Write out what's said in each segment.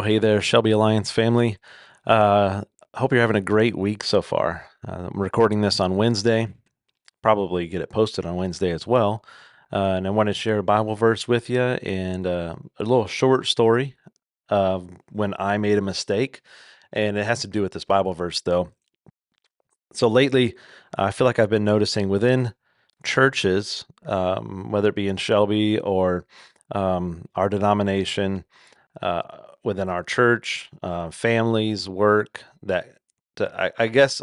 hey there, Shelby Alliance family. Uh, Hope you're having a great week so far. I'm recording this on Wednesday, probably get it posted on Wednesday as well. And I want to share a Bible verse with you and a little short story of when I made a mistake. And it has to do with this Bible verse, though. So lately, I feel like I've been noticing within churches, whether it be in Shelby or our denomination, uh, within our church, families, work, I guess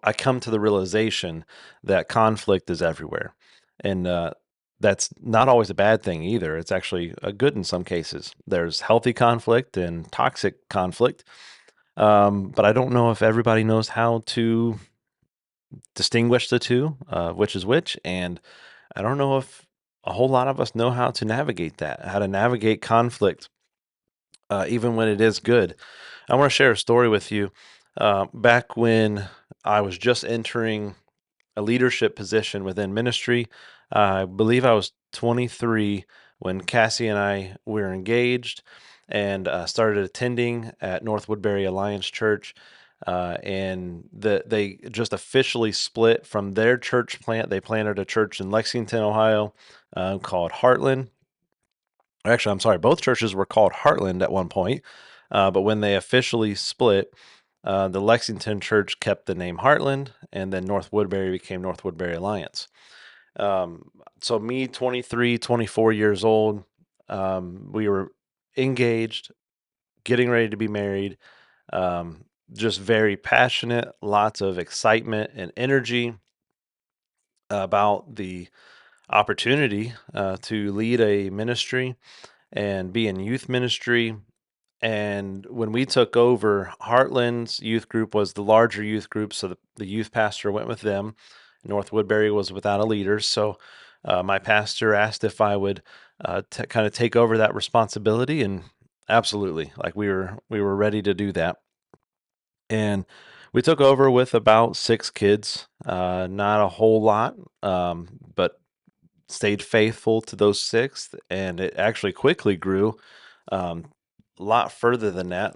I come to the realization that conflict is everywhere. And that's not always a bad thing either. It's actually a good in some cases. There's healthy conflict and toxic conflict. But I don't know if everybody knows how to distinguish the two, which is which. And I don't know if a whole lot of us know how to navigate that, how to navigate conflict, even when it is good. I want to share a story with you. Back when I was just entering a leadership position within ministry, I believe I was 23 when Cassie and I were engaged and started attending at North Woodbury Alliance Church. They just officially split from their church plant. They planted a church in Lexington, Ohio, called Heartland. Actually, I'm sorry, both churches were called Heartland at one point, but when they officially split, the Lexington church kept the name Heartland, and then North Woodbury became North Woodbury Alliance. Um, so me, 23, 24 years old, we were engaged, getting ready to be married, just very passionate, lots of excitement and energy about the opportunity to lead a ministry and be in youth ministry. And when we took over, Heartland's youth group was the larger youth group, so the youth pastor went with them. North Woodbury was without a leader, so my pastor asked if I would kind of take over that responsibility, and absolutely, like we were ready to do that. And we took over with about 6 kids, not a whole lot, but stayed faithful to those 6, and it actually quickly grew a lot further than that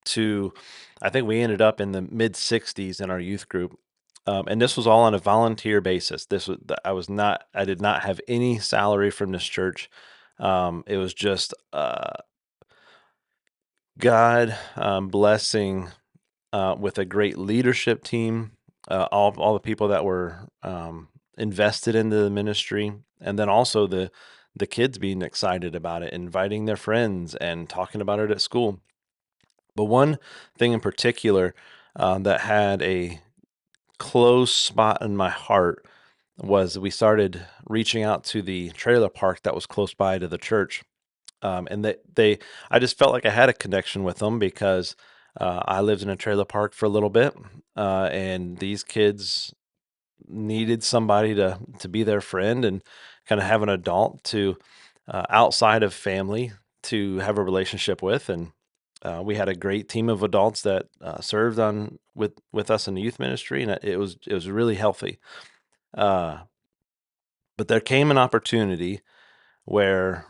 to I think we ended up in the mid 60s in our youth group. And this was all on a volunteer basis. I did not have any salary from this church. It was just God blessing with a great leadership team, all the people that were invested into the ministry, and then also the kids being excited about it, inviting their friends and talking about it at school. But one thing in particular that had a close spot in my heart was we started reaching out to the trailer park that was close by to the church. And I just felt like I had a connection with them because I lived in a trailer park for a little bit, and these kids needed somebody to be their friend and kind of have an adult to outside of family to have a relationship with. And we had a great team of adults that served on with us in the youth ministry, and it was really healthy. Uh, but there came an opportunity where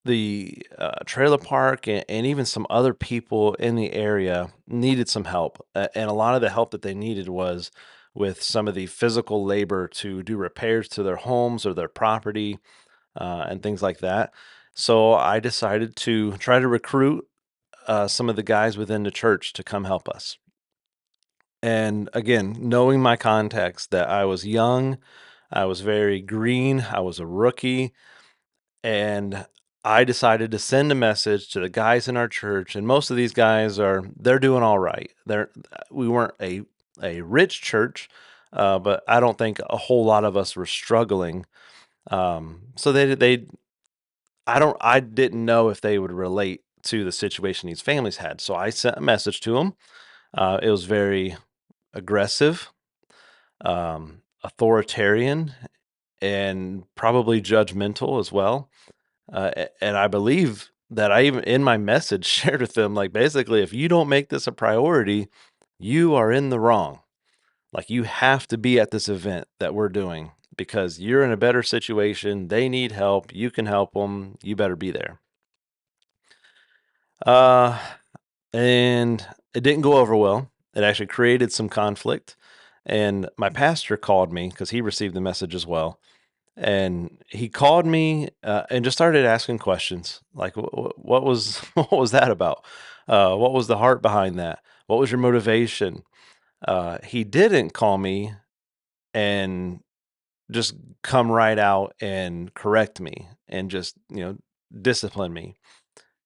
the trailer park and even some other people in the area needed some help. And a lot of the help that they needed was with some of the physical labor to do repairs to their homes or their property and things like that. So I decided to try to recruit some of the guys within the church to come help us. And again, knowing my context that I was young, I was very green, I was a rookie, and I decided to send a message to the guys in our church. And most of these guys they're doing all right. We weren't a rich church, but I don't think a whole lot of us were struggling. So I didn't know if they would relate to the situation these families had. So I sent a message to them. It was very aggressive, authoritarian, and probably judgmental as well. And I believe that I even in my message shared with them, like, basically, if you don't make this a priority, you are in the wrong. Like, you have to be at this event that we're doing because you're in a better situation. They need help. You can help them. You better be there. Uh, and it didn't go over well. It actually created some conflict. And my pastor called me because he received the message as well. And he called me and just started asking questions like, what was what was that about? What was the heart behind that? What was your motivation? He didn't call me and just come right out and correct me and just discipline me.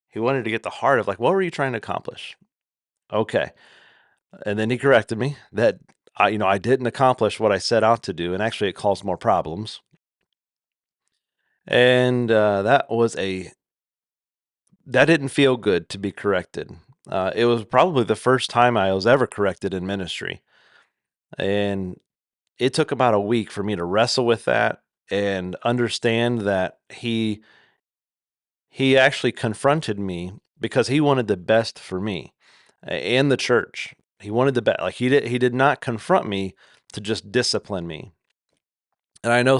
He wanted to get the heart of like, what were you trying to accomplish? Okay. And then he corrected me that I didn't accomplish what I set out to do, and actually it caused more problems. And that didn't feel good to be corrected. It was probably the first time I was ever corrected in ministry, and it took about a week for me to wrestle with that and understand that he actually confronted me because he wanted the best for me and the church. He wanted the best. Like he did not confront me to just discipline me. And I know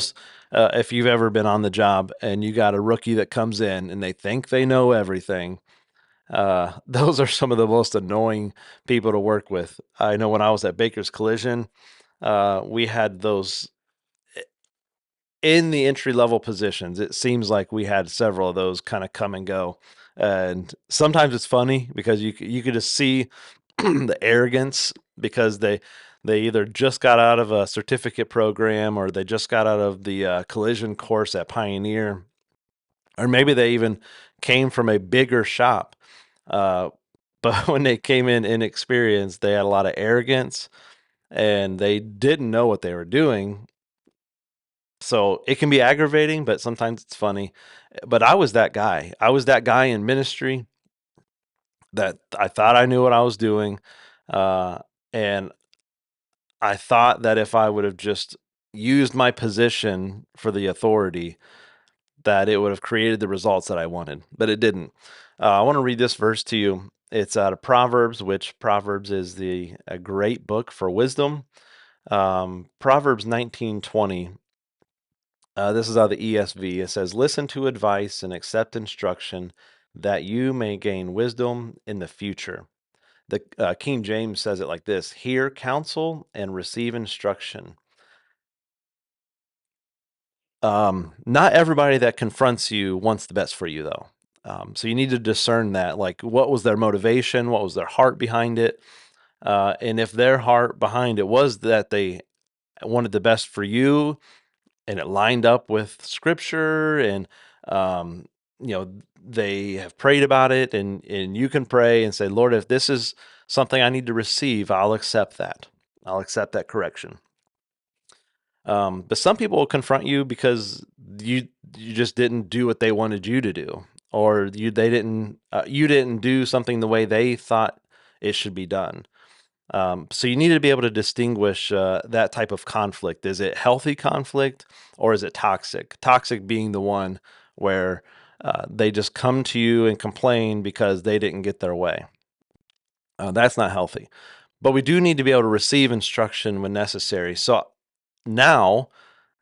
if you've ever been on the job and you got a rookie that comes in and they think they know everything, those are some of the most annoying people to work with. I know when I was at Baker's Collision, we had those in the entry level positions. It seems like we had several of those kind of come and go. And sometimes it's funny because you could just see the arrogance because they either just got out of a certificate program or they just got out of the collision course at Pioneer, or maybe they even came from a bigger shop. Uh, but when they came in inexperienced, they had a lot of arrogance and they didn't know what they were doing. So it can be aggravating, but sometimes it's funny. But I was that guy. I was that guy in ministry that I thought I knew what I was doing. Uh, and I thought that if I would have just used my position for the authority, that it would have created the results that I wanted, but it didn't. I want to read this verse to you. It's out of Proverbs, which Proverbs is a great book for wisdom. Proverbs 19:20. This is out of the ESV. It says, "Listen to advice and accept instruction, that you may gain wisdom in the future." The King James says it like this: "Hear counsel and receive instruction." Not everybody that confronts you wants the best for you, though. So you need to discern that. Like, what was their motivation? What was their heart behind it? And if their heart behind it was that they wanted the best for you, and it lined up with Scripture, and um, they have prayed about it, and you can pray and say, "Lord, if this is something I need to receive, I'll accept that. I'll accept that correction." But some people will confront you because you just didn't do what they wanted you to do, or you didn't do something the way they thought it should be done. So you need to be able to distinguish that type of conflict. Is it healthy conflict or is it toxic? Toxic being the one where they just come to you and complain because they didn't get their way. That's not healthy. But we do need to be able to receive instruction when necessary. So now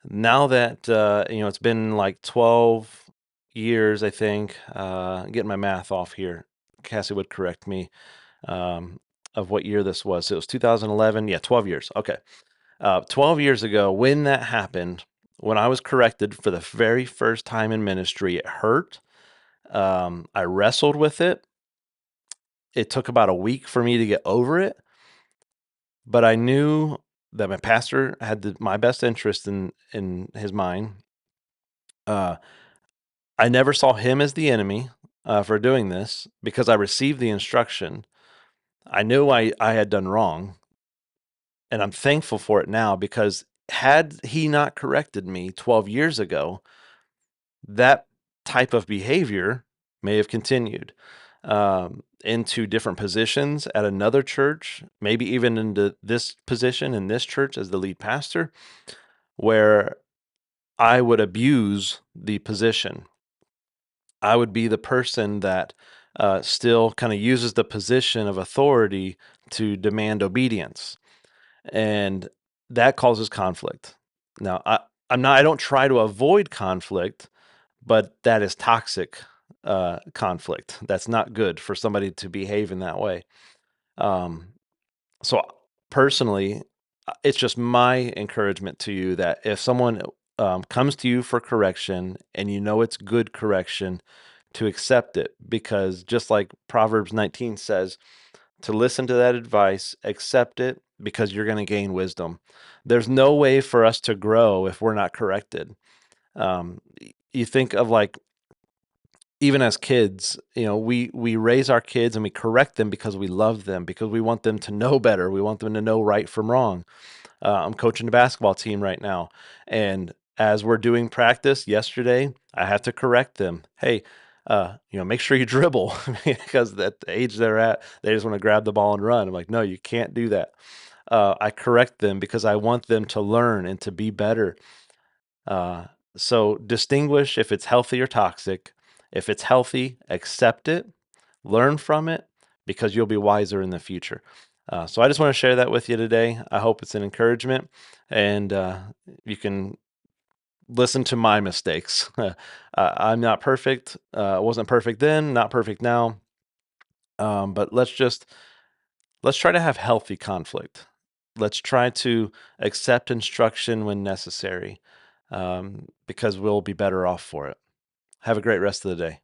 now that it's been like 12 years, I think, getting my math off here, Cassie would correct me, um, of what year this was. So it was 2011. Yeah, 12 years. Okay. 12 years ago, when that happened, when I was corrected for the very first time in ministry, it hurt. I wrestled with it. It took about a week for me to get over it, but I knew that my pastor had my best interest in his mind. Uh, I never saw him as the enemy for doing this because I received the instruction. I knew I had done wrong, and I'm thankful for it now because had he not corrected me 12 years ago, that type of behavior may have continued into different positions at another church, maybe even into this position in this church as the lead pastor, where I would abuse the position. I would be the person that still kind of uses the position of authority to demand obedience, and that causes conflict. Now, I don't try to avoid conflict, but that is toxic. conflict. That's not good for somebody to behave in that way. Um, so personally, it's just my encouragement to you that if someone comes to you for correction and you know it's good correction, to accept it, because just like Proverbs 19 says, to listen to that advice, accept it, because you're going to gain wisdom. There's no way for us to grow if we're not corrected. You think of, like, even as kids, we raise our kids and we correct them because we love them, because we want them to know better. We want them to know right from wrong. I'm coaching the basketball team right now, and as we're doing practice yesterday, I have to correct them. Hey, make sure you dribble, because at the age they're at, they just want to grab the ball and run. I'm like, no, you can't do that. I correct them because I want them to learn and to be better. Uh, so distinguish if it's healthy or toxic. If it's healthy, accept it, learn from it, because you'll be wiser in the future. So I just want to share that with you today. I hope it's an encouragement, and you can listen to my mistakes. I'm not perfect. I wasn't perfect then, not perfect now. But let's try to have healthy conflict. Let's try to accept instruction when necessary, because we'll be better off for it. Have a great rest of the day.